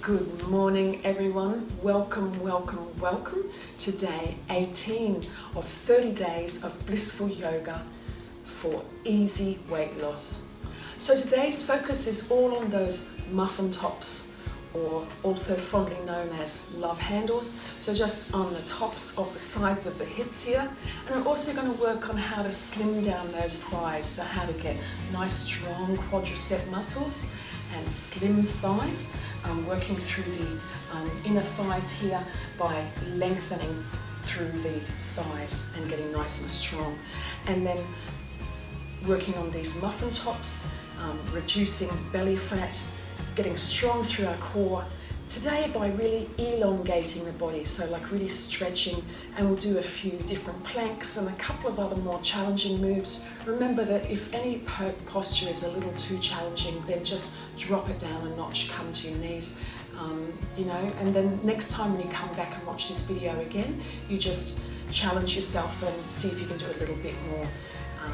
Good morning everyone, welcome to day 18 of 30 days of blissful yoga for easy weight loss. So today's focus is all on those muffin tops, or also fondly known as love handles. So just on the tops of the sides of the hips here. And I'm also going to work on how to slim down those thighs, so how to get nice strong quadricep muscles and slim thighs. Working through the inner thighs here by lengthening through the thighs and getting nice and strong. And then working on these muffin tops, reducing belly fat, getting strong through our core. Today by really elongating the body, so like really stretching, and we'll do a few different planks and a couple of other more challenging moves. Remember that if any posture is a little too challenging, then just drop it down a notch, come to your knees, and then next time when you come back and watch this video again, you just challenge yourself and see if you can do a little bit more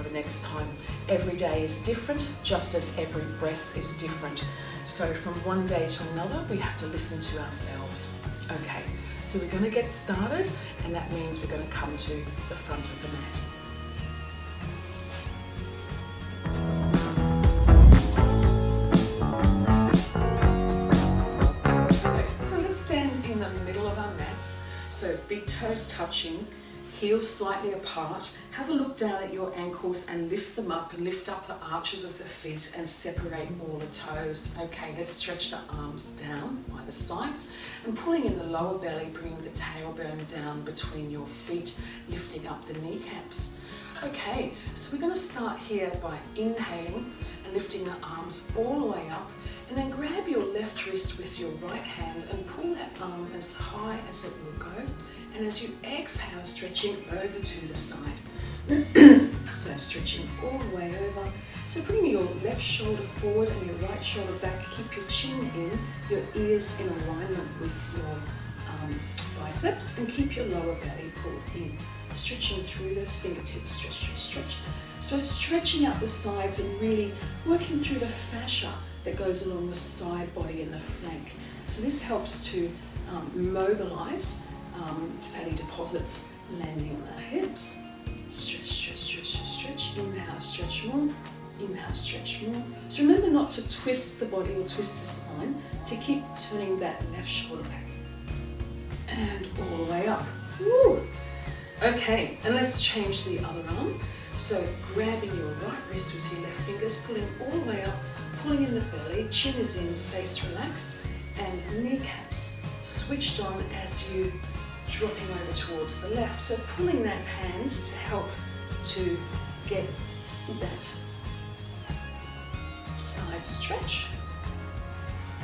the next time. Every day is different, just as every breath is different. So from one day to another, we have to listen to ourselves. Okay, so we're going to get started, and that means we're going to come to the front of the mat. Okay, so let's stand in the middle of our mats. So big toes touching, heels slightly apart. Have a look down at your ankles and lift them up, and lift up the arches of the feet and separate all the toes. Okay, let's stretch the arms down by the sides and pulling in the lower belly, bringing the tailbone down between your feet, lifting up the kneecaps. Okay, so we're going to start here by inhaling and lifting the arms all the way up, and then grab your left wrist with your right hand and pull that arm as high as it will go. And as you exhale, stretching over to the side. So stretching all the way over. So bring your left shoulder forward and your right shoulder back. Keep your chin in, your ears in alignment with your biceps, and keep your lower belly pulled in. Stretching through those fingertips, stretch. So stretching out the sides and really working through the fascia that goes along the side body and the flank. So this helps to mobilize fatty deposits landing on our hips. Stretch. Inhale, stretch more. Inhale, stretch more. So remember not to twist the body or twist the spine. So keep turning that left shoulder back. And all the way up. Woo. Okay, and let's change the other arm. So grabbing your right wrist with your left fingers, pulling all the way up, pulling in the belly, chin is in, face relaxed, and kneecaps switched on as you dropping over towards the left. So pulling that hand to help to get that side stretch.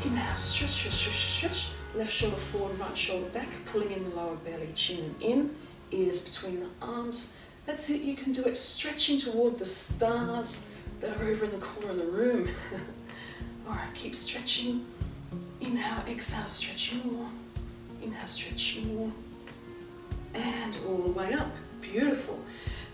Inhale, stretch. Left shoulder forward, right shoulder back, pulling in the lower belly, chin in, ears between the arms. That's it, you can do it stretching toward the stars that are over in the corner of the room. Alright, keep stretching. Inhale, exhale, stretch more. Inhale, stretch more. And all the way up. Beautiful.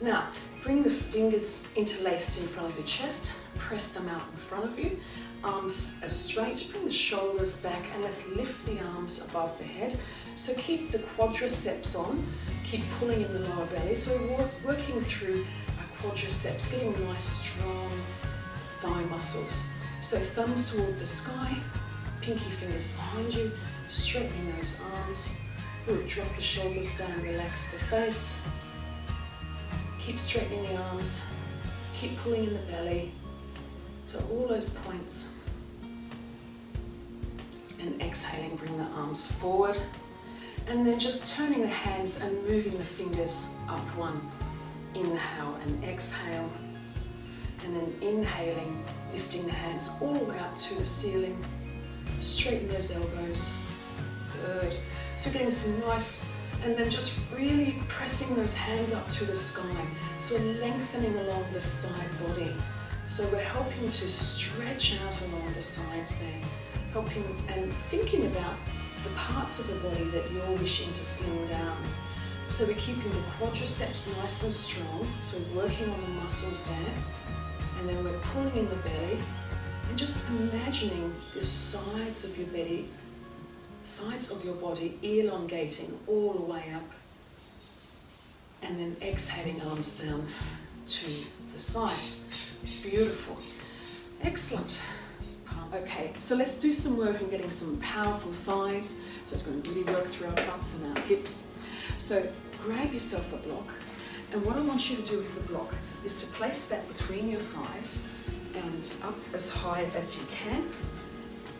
Now, bring the fingers interlaced in front of your chest. Press them out in front of you. Arms are straight. Bring the shoulders back, and let's lift the arms above the head. So keep the quadriceps on. Keep pulling in the lower belly. So we're working through our quadriceps, getting nice, strong thigh muscles. So thumbs toward the sky, pinky fingers behind you, straightening those arms. Good, drop the shoulders down, relax the face. Keep straightening the arms, keep pulling in the belly. So all those points. And exhaling, bring the arms forward. And then just turning the hands and moving the fingers up one. Inhale and exhale. And then inhaling, lifting the hands all the way up to the ceiling. Straighten those elbows. Good. So getting some nice, and then just really pressing those hands up to the sky. So lengthening along the side body. So we're helping to stretch out along the sides there. Helping and thinking about the parts of the body that you're wishing to slim down. So we're keeping the quadriceps nice and strong. So we're working on the muscles there. And then we're pulling in the belly. And just imagining the sides of your belly sides of your body, elongating all the way up. And then exhaling, arms down to the sides. Beautiful. Excellent. Okay, so let's do some work on getting some powerful thighs. So it's going to really work through our butts and our hips. So grab yourself a block, and what I want you to do with the block is to place that between your thighs and up as high as you can,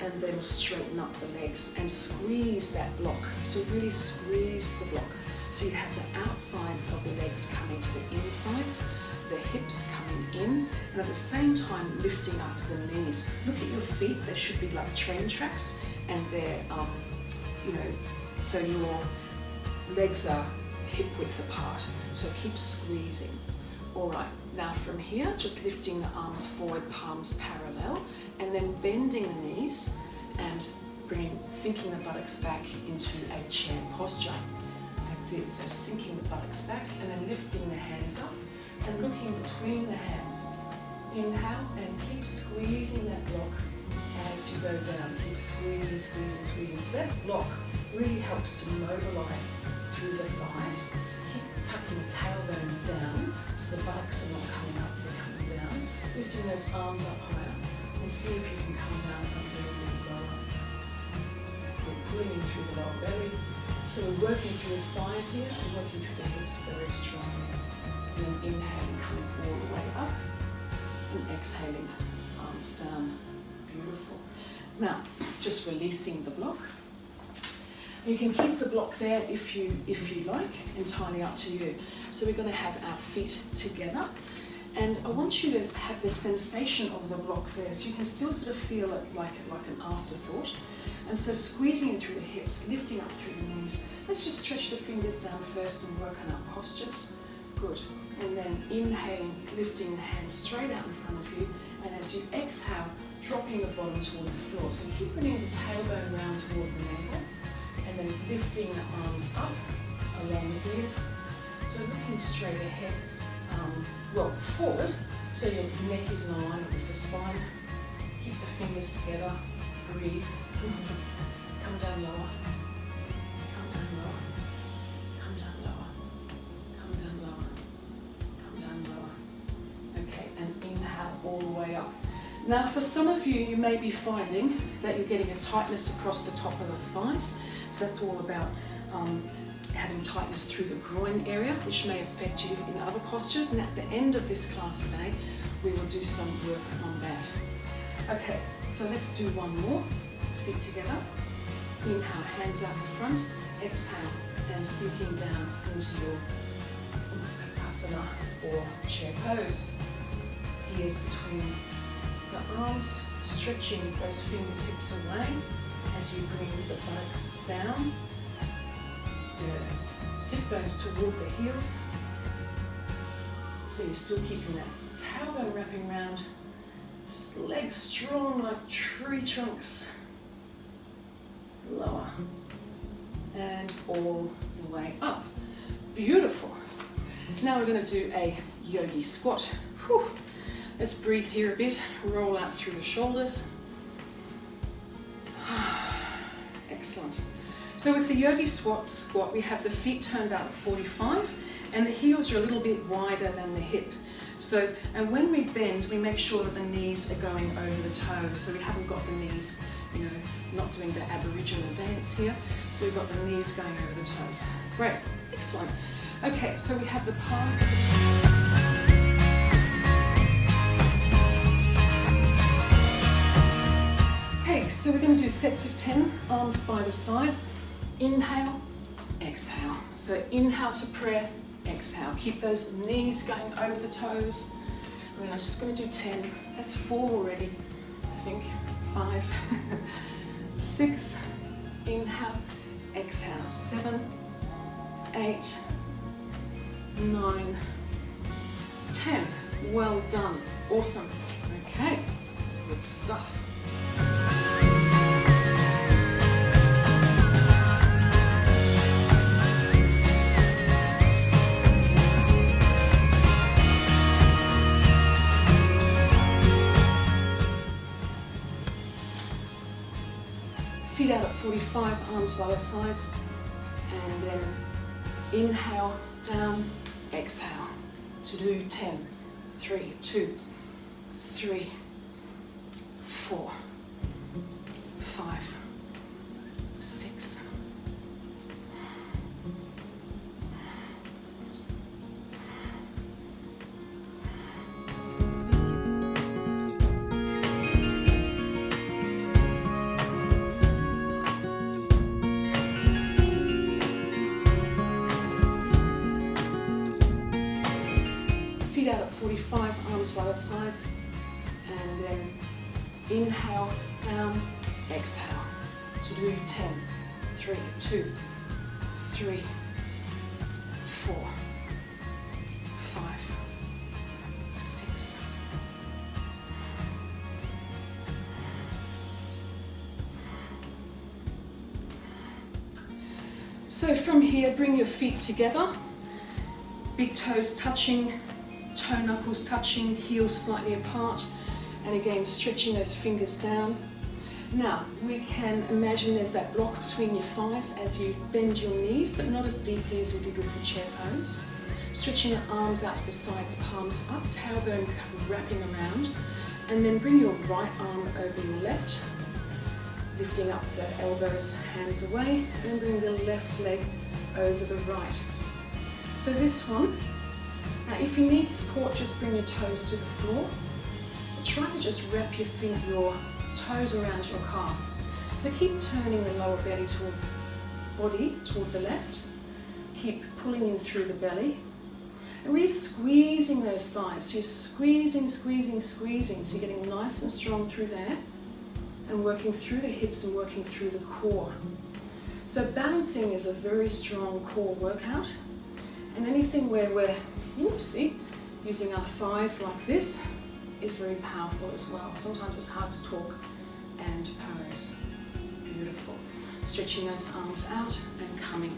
and then straighten up the legs and squeeze that block. So really squeeze the block. So you have the outsides of the legs coming to the insides, the hips coming in, and at the same time lifting up the knees. Look at your feet, they should be like train tracks, and they're, so your legs are hip width apart. So keep squeezing. All right, now from here, just lifting the arms forward, palms parallel, and then bending the knees and sinking the buttocks back into a chair posture. That's it, so sinking the buttocks back and then lifting the hands up and looking between the hands. Inhale and keep squeezing that block as you go down. Keep squeezing, squeezing, squeezing. So that block really helps to mobilize through the thighs. Keep tucking the tailbone down so the buttocks are not coming up, they're coming down. Lifting those arms up higher and see if you can come down a little bit lower. That's it, pulling in through the lower belly. So we're working through the thighs here and working through the hips very strongly. And then inhaling, coming all the way up, and exhaling, arms down. Beautiful. Now, just releasing the block. You can keep the block there if you like, entirely up to you. So we're going to have our feet together, and I want you to have the sensation of the block there, so you can still sort of feel it like an afterthought. And so squeezing in through the hips, lifting up through the knees. Let's just stretch the fingers down first and work on our postures. Good. And then inhaling, lifting the hands straight out in front of you, and as you exhale, dropping the bottom toward the floor. So keep bringing the tailbone round toward the navel, and then lifting the arms up along the ears. So looking straight ahead, forward, so your neck is in alignment with the spine. Keep the fingers together, breathe. Come down lower, come down lower, come down lower, come down lower, come down lower. Okay, and inhale all the way up. Now for some of you, you may be finding that you're getting a tightness across the top of the thighs. So that's all about having tightness through the groin area, which may affect you in other postures. And at the end of this class today, we will do some work on that. Okay, so let's do one more. Feet together. Inhale, hands out the front. Exhale, and sinking down into your utkatasana or chair pose. Ears between the arms, stretching those fingers, hips away as you bring the buttocks down, the sit bones toward the heels. So you're still keeping that tailbone wrapping around, legs strong like tree trunks. Lower and all the way up. Beautiful. Now we're going to do a yogi squat. Whew. Let's breathe here a bit. Roll out through the shoulders. Excellent. So with the yogi squat, we have the feet turned out at 45 and the heels are a little bit wider than the hip. So, and when we bend, we make sure that the knees are going over the toes. So we haven't got the knees, not doing the Aboriginal dance here. So we've got the knees going over the toes. Great, excellent. Okay, so we have the palms of the... Okay, so we're going to do sets of 10, arms by the sides. Inhale, exhale. So inhale to prayer, exhale. Keep those knees going over the toes. We're just going to do 10. That's 4 already, I think. 5, 6, inhale, exhale. 7, 8, 9, 10. Well done. Awesome. Okay, good stuff. Feet out at 45, arms by the sides. And then inhale, down, exhale. To do 10, 3, 2, 3, 4, 5, 6. Feet out at 45, arms by the sides, and then inhale, down, exhale. To do 10, 3, 2, 3, 4, 5, 6. So from here, bring your feet together, big toes touching, toe knuckles touching, heels slightly apart, and again stretching those fingers down. Now we can imagine there's that block between your thighs as you bend your knees, but not as deeply as we did with the chair pose. Stretching the arms out to the sides, palms up, tailbone wrapping around, and then bring your right arm over your left, lifting up the elbows, hands away, and bring the left leg over the right. So this one, now if you need support, just bring your toes to the floor. Try to just wrap your feet, your toes around your calf. So keep turning the lower belly toward the left. Keep pulling in through the belly. And really squeezing those thighs. So you're squeezing, squeezing, squeezing. So you're getting nice and strong through there. And working through the hips and working through the core. So balancing is a very strong core workout. And anything where we're using our thighs like this is very powerful as well. Sometimes it's hard to talk and pose. Beautiful. Stretching those arms out and coming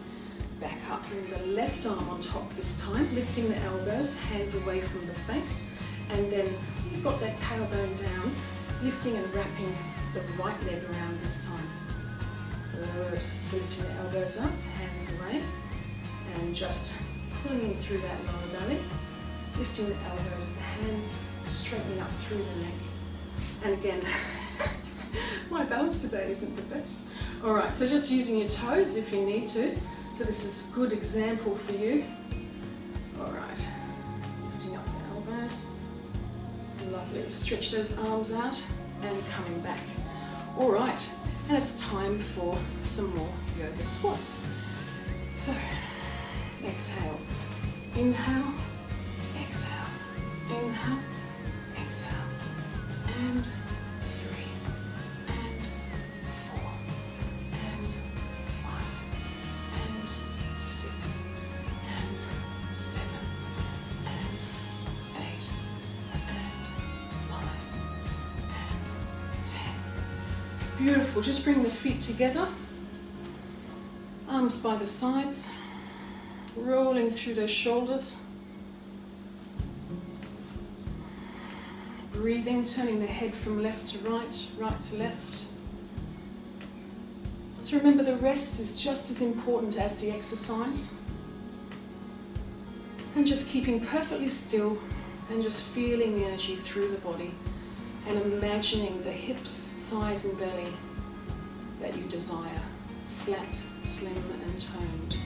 back up. Bring the left arm on top this time, lifting the elbows, hands away from the face, and then you've got that tailbone down, lifting and wrapping the right leg around this time. Good. So lifting the elbows up, hands away, and just pulling in through that lower belly, lifting the elbows, the hands straightening up through the neck. And again, my balance today isn't the best. All right, so just using your toes if you need to. So this is a good example for you. All right, lifting up the elbows. Lovely. Stretch those arms out and coming back. All right, and it's time for some more yoga squats. So exhale, inhale, exhale, inhale, exhale, and 3, and 4, and 5, and 6, and 7, and 8, and 9, and 10. Beautiful. Just bring the feet together, arms by the sides, rolling through those shoulders. Breathing, turning the head from left to right, right to left. So remember, the rest is just as important as the exercise. And just keeping perfectly still and just feeling the energy through the body and imagining the hips, thighs and belly that you desire, flat, slim and toned.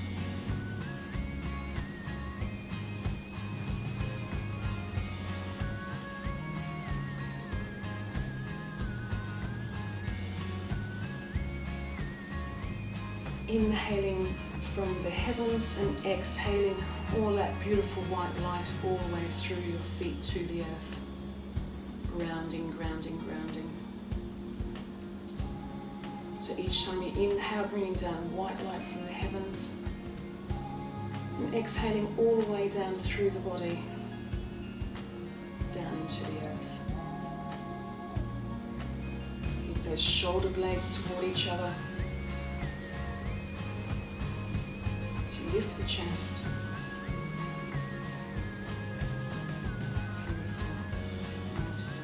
Inhaling from the heavens and exhaling all that beautiful white light all the way through your feet to the earth. Grounding, grounding, grounding. So each time you inhale, bringing down white light from the heavens, and exhaling all the way down through the body, down into the earth. Keep those shoulder blades toward each other. So lift the chest. Beautiful.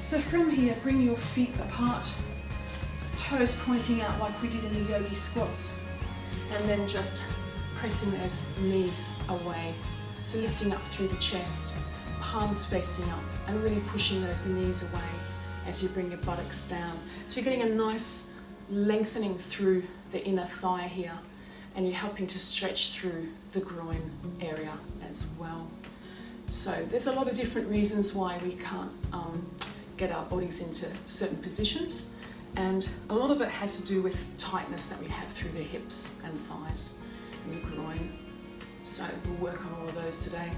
So from here, bring your feet apart, toes pointing out like we did in the yogi squats, and then just pressing those knees away. So lifting up through the chest, palms facing up, and really pushing those knees away as you bring your buttocks down. So you're getting a nice lengthening through the inner thigh here, and you're helping to stretch through the groin area as well. So there's a lot of different reasons why we can't get our bodies into certain positions, and a lot of it has to do with tightness that we have through the hips and thighs and the groin. So we'll work on all of those today.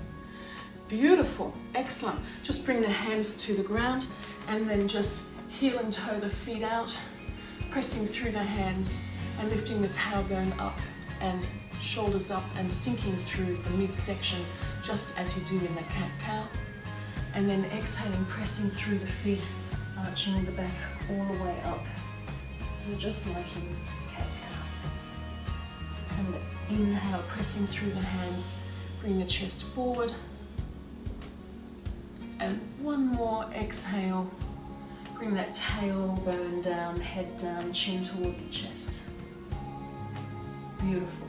Beautiful, excellent. Just bring the hands to the ground and then just heel and toe the feet out, pressing through the hands and lifting the tailbone up and shoulders up and sinking through the midsection just as you do in the cat-cow. And then exhaling, pressing through the feet, arching the back all the way up. So just like in cat-cow. And let's inhale, pressing through the hands, bring the chest forward. And one more exhale, bring that tailbone down, head down, chin toward the chest. Beautiful.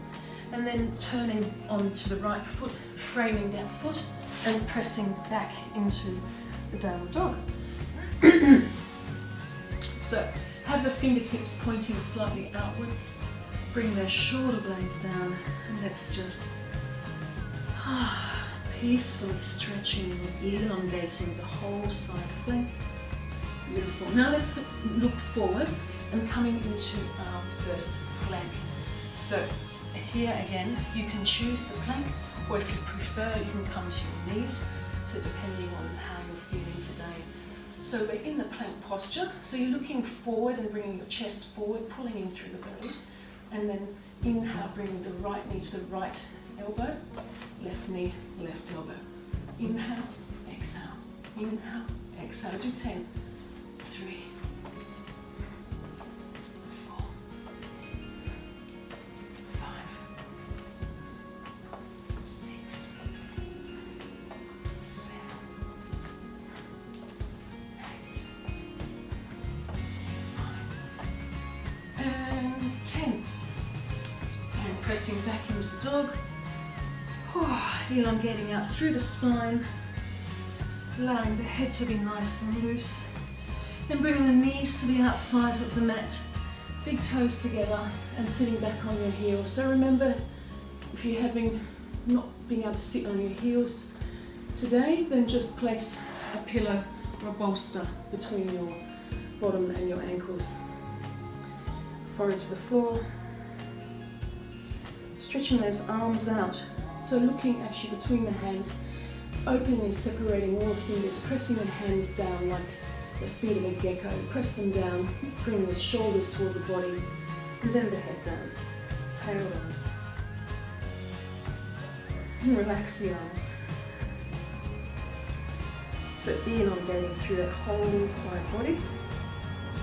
And then turning onto the right foot, framing that foot and pressing back into the downward dog. So have the fingertips pointing slightly outwards, bring the shoulder blades down, and let's just peacefully stretching, elongating the whole side flank. Beautiful. Now let's look forward and coming into our first plank. So here again, you can choose the plank, or if you prefer, you can come to your knees. So depending on how you're feeling today. So we're in the plank posture. So you're looking forward and bringing your chest forward, pulling in through the belly. And then inhale, bringing the right knee to the right elbow, left knee, left elbow. Inhale, exhale, inhale, exhale. Do 10, 3, 4, 5, 6, 7, 8, 9, and 10. And pressing back into the dog. Elongating out through the spine, allowing the head to be nice and loose. Then bringing the knees to the outside of the mat, big toes together and sitting back on your heels. So remember, if you're not being able to sit on your heels today, then just place a pillow or a bolster between your bottom and your ankles. Forehead to the floor. Stretching those arms out. So looking actually between the hands, opening, separating all the fingers, pressing the hands down like the feet of a gecko. Press them down, bring the shoulders toward the body, and then the head down, tail down. And relax the arms. So elongating through that whole side body,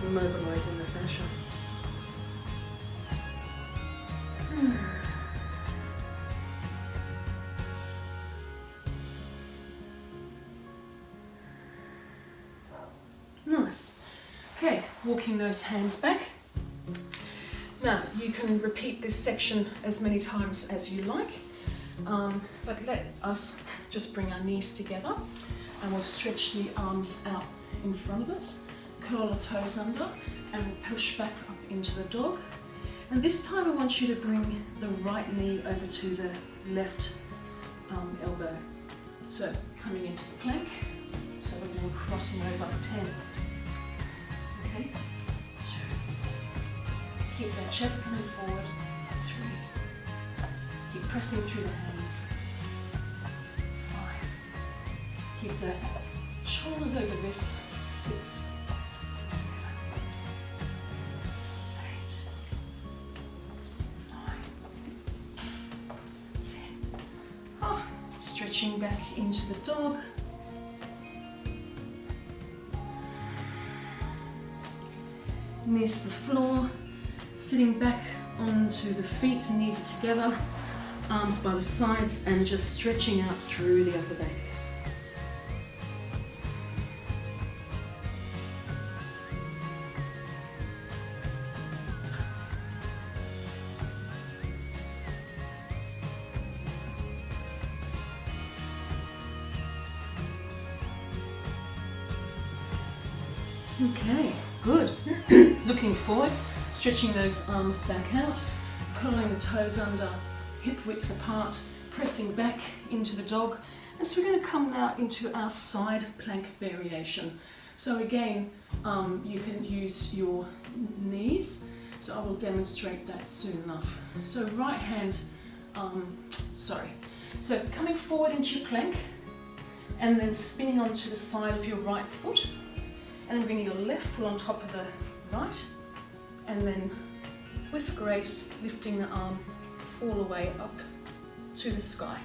mobilizing the fascia. Nice. Okay, walking those hands back. Now, you can repeat this section as many times as you like, but let us just bring our knees together and we'll stretch the arms out in front of us, curl the toes under, and we'll push back up into the dog. And this time I want you to bring the right knee over to the left elbow. So coming into the plank, so we're going crossing over 10. Okay, 2. Keep that chest coming forward, 3. Keep pressing through the hands, 5. Keep the shoulders over this, 6, 7, 8, 9, 10. Stretching back into the dog. Knees to the floor, sitting back onto the feet, knees together, arms by the sides, and just stretching out through the upper back. Okay, good. Looking forward, stretching those arms back out, curling the toes under, hip width apart, pressing back into the dog. And so we're going to come now into our side plank variation. So again, you can use your knees. So I will demonstrate that soon enough. So right hand, So coming forward into your plank and then spinning onto the side of your right foot and then bringing your left foot on top of the right and then with grace lifting the arm all the way up to the sky.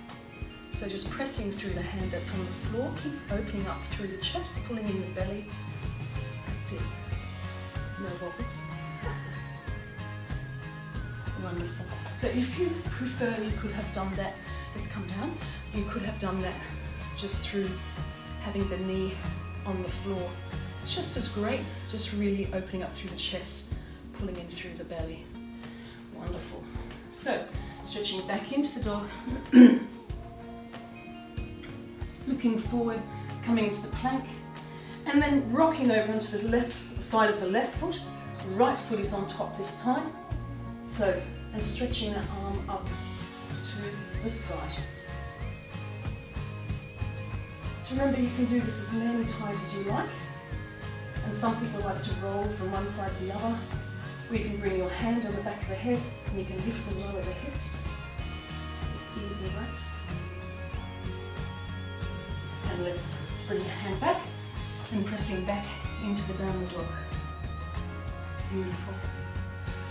So just pressing through the hand that's on the floor, keep opening up through the chest, pulling in the belly. That's it. No wobbles. Wonderful. So if you prefer, you could have done that, let's come down, you could have done that just through having the knee on the floor. It's just as great, just really opening up through the chest, pulling in through the belly. Wonderful. So, stretching back into the dog, looking forward, coming into the plank, and then rocking over onto the left side of the left foot. Right foot is on top this time. So, and stretching that arm up to the sky. So remember, you can do this as many times as you like. And some people like to roll from one side to the other. Or you can bring your hand on the back of the head and you can lift and lower the hips with ease and grace. And let's bring your hand back and pressing back into the downward dog. Beautiful.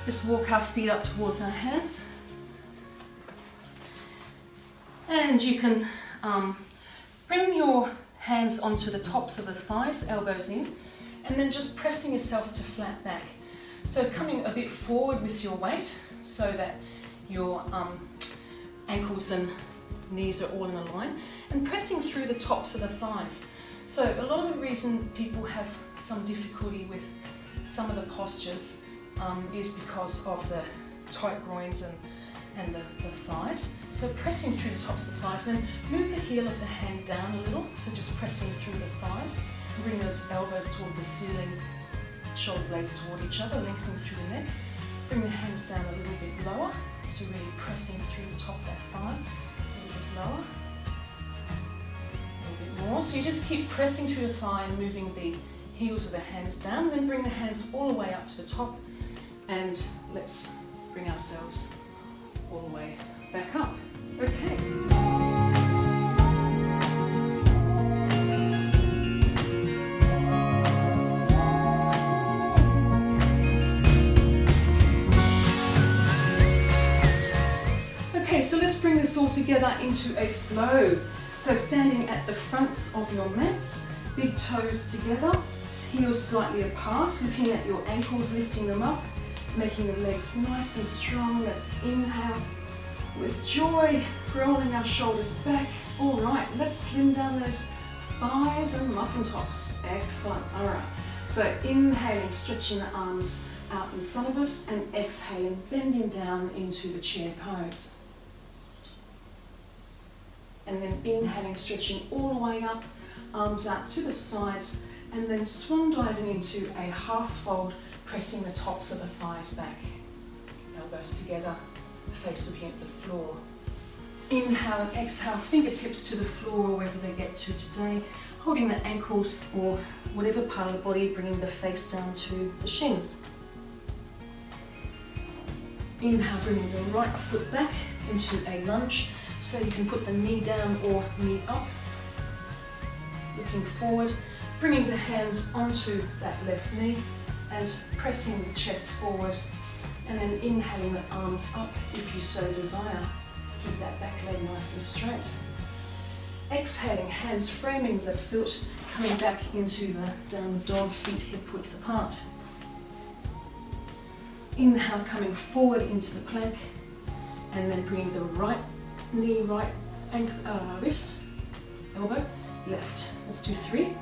Let's walk our feet up towards our hands. And you can bring your hands onto the tops of the thighs, elbows in, and then just pressing yourself to flat back. So coming a bit forward with your weight so that your ankles and knees are all in a line, and pressing through the tops of the thighs. So a lot of the reason people have some difficulty with some of the postures is because of the tight groins and the thighs. So pressing through the tops of the thighs, then move the heel of the hand down a little, so just pressing through the thighs, bring those elbows toward the ceiling, shoulder blades toward each other, lengthening through the neck. Bring the hands down a little bit lower, so really pressing through the top of that thigh, a little bit lower, a little bit more. So you just keep pressing through the thigh and moving the heels of the hands down, then bring the hands all the way up to the top, and let's bring ourselves all the way back up. Okay. Okay, so let's bring this all together into a flow. So standing at the fronts of your mats, big toes together, heels slightly apart, looking at your ankles, lifting them up, making the legs nice and strong. Let's inhale with joy, rolling our shoulders back. All right, let's slim down those thighs and muffin tops. Excellent. All right, so inhaling, stretching the arms out in front of us, and exhaling, bending down into the chair pose. And then inhaling, stretching all the way up, arms out to the sides, and then swan diving into a half fold, pressing the tops of the thighs back. Elbows together, face looking at the floor. Inhale and exhale, fingertips to the floor or wherever they get to today, holding the ankles or whatever part of the body, bringing the face down to the shins. Inhale, bringing the right foot back into a lunge, so you can put the knee down or knee up. Looking forward, bringing the hands onto that left knee and pressing the chest forward, and then inhaling the arms up if you so desire. Keep that back leg nice and straight. Exhaling, hands framing the foot, coming back into the downward dog, feet hip width apart. Inhale, coming forward into the plank, and then bringing the right knee, right wrist, elbow, left. Let's do 3,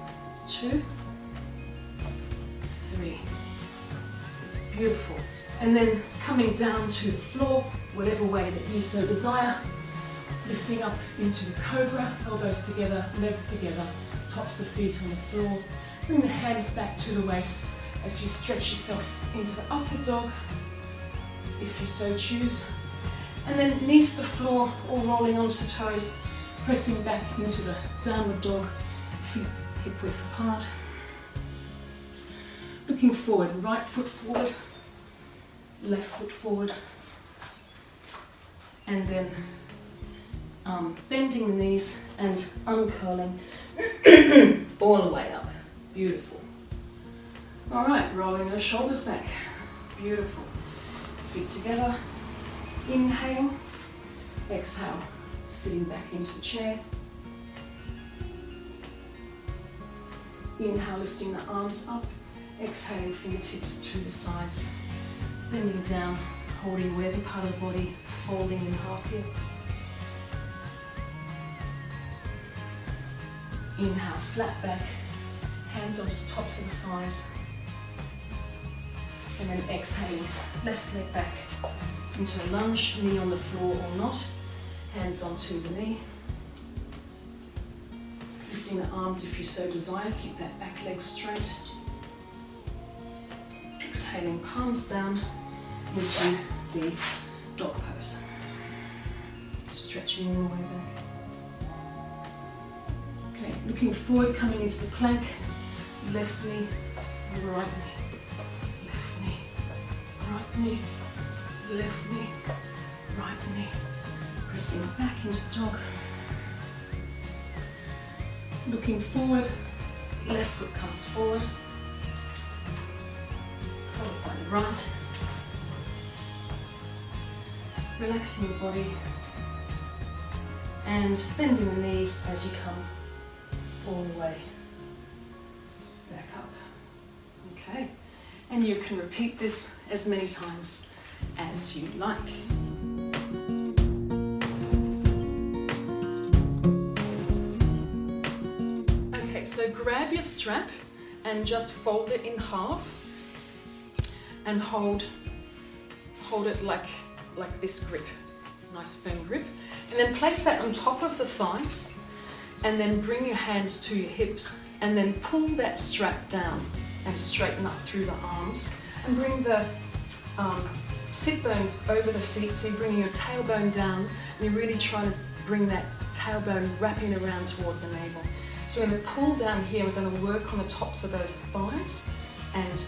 2, 3. Beautiful. And then coming down to the floor, whatever way that you so desire. Lifting up into the cobra, elbows together, legs together, tops of feet on the floor. Bring the hands back to the waist as you stretch yourself into the upward dog, if you so choose. And then knees to the floor or rolling onto the toes, pressing back into the downward dog, feet hip width apart. Looking forward, right foot forward, left foot forward. And then bending the knees and uncurling all the way up. Beautiful. All right, rolling those shoulders back. Beautiful. Feet together. Inhale. Exhale. Sitting back into the chair. Inhale, lifting the arms up. Exhaling, fingertips to the sides. Bending down, holding wherever part of the body, folding in half here. Inhale, flat back, hands onto the tops of the thighs. And then exhaling, left leg back into a lunge, knee on the floor or not, hands onto the knee. Lifting the arms if you so desire, keep that back leg straight. Exhaling, palms down into the dog pose. Stretching all the way back. Okay, looking forward, coming into the plank. Left knee, right knee. Left knee, right knee. Left knee, right knee. Pressing back into the dog. Looking forward, left foot comes forward. Followed by the right. Relaxing the body and bending the knees as you come all the way back up. Okay, and you can repeat this as many times as you like. Okay, so grab your strap and just fold it in half and hold it like this grip, nice firm grip, and then place that on top of the thighs and then bring your hands to your hips and then pull that strap down and straighten up through the arms and bring the sit bones over the feet, so you're bringing your tailbone down and you're really trying to bring that tailbone wrapping around toward the navel. So we're going to pull down here, we're going to work on the tops of those thighs and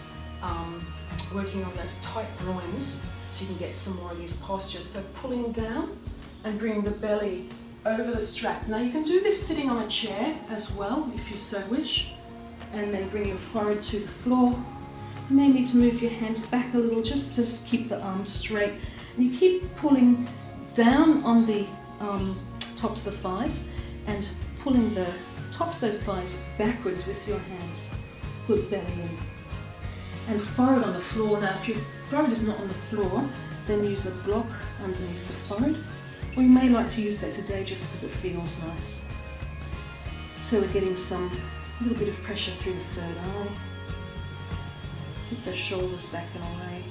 working on those tight groins so you can get some more of these postures. So pulling down and bringing the belly over the strap. Now you can do this sitting on a chair as well if you so wish, and then bring your forehead to the floor. You may need to move your hands back a little just to keep the arms straight. And you keep pulling down on the tops of the thighs and pulling the tops of those thighs backwards with your hands. Good belly in. And forehead on the floor. Now if your forehead is not on the floor, then use a block underneath the forehead. Or you may like to use that today just because it feels nice. So we're getting a little bit of pressure through the third eye. Put the shoulders back and away.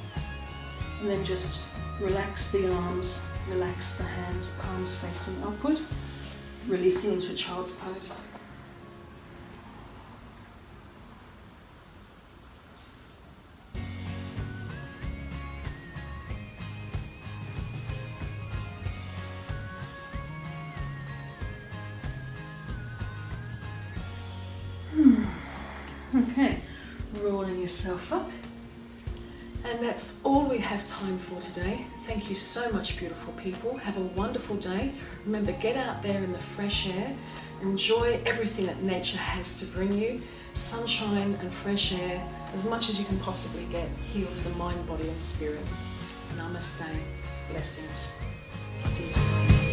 And then just relax the arms, relax the hands, palms facing upward, releasing into a child's pose. Okay, rolling yourself up. And that's all we have time for today. Thank you so much, beautiful people. Have a wonderful day. Remember, get out there in the fresh air. Enjoy everything that nature has to bring you. Sunshine and fresh air, as much as you can possibly get, heals the mind, body and spirit. Namaste. Blessings. See you tomorrow.